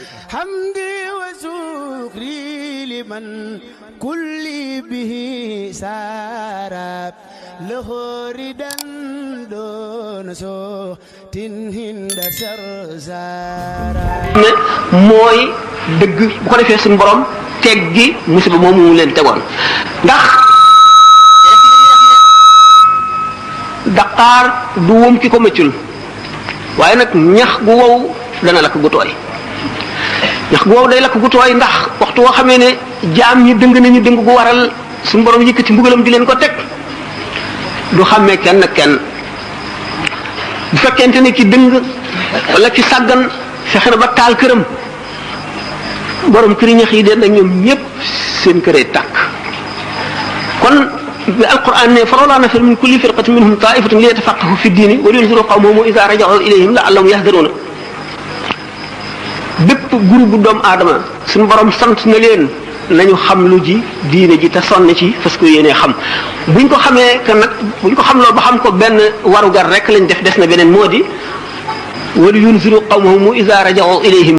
حمدي وشكري لمن كل به سارا له ردا دون صوت هند سرزارا mooy dëgg bu ko defee suñu borom teggi musiba moomu mu leen tegoon ndax daqaar du wum ki ko mëccul waaye nag ñax gu wow dana lakk gu tooy ñax gu wow day lakk gu tooy ndax waxtu woo xamee ne jaam ñi dëng nañu dëng gu waral suñu borom yëkkati mbugalam di leen ko teg du xàmmee kenn kenn bu fekkente ne ki dëng wala ki sàggan fexe na ba taal këram borom këri ñax yi den ak ñoom ñëpp seen këree tàkk kon bi alquran ne falawlaa nafara min kulli firqatin minhum taifatun li yatafaqqahu fi diini wa liyunziru qawmahum idha raja'u ilayhim la'allahum yahdaruuna bépp groupe bu doomu aadama suñu borom sant na leen nañu xam lu ji diine ji te sonn ci parce que yéenee xam buñ ko xamee que nag buñ ko xam loo ba xam ko benn warugar rek lañ def des na beneen moo di wa liyunziru qawmahum idha raja'u ilayhim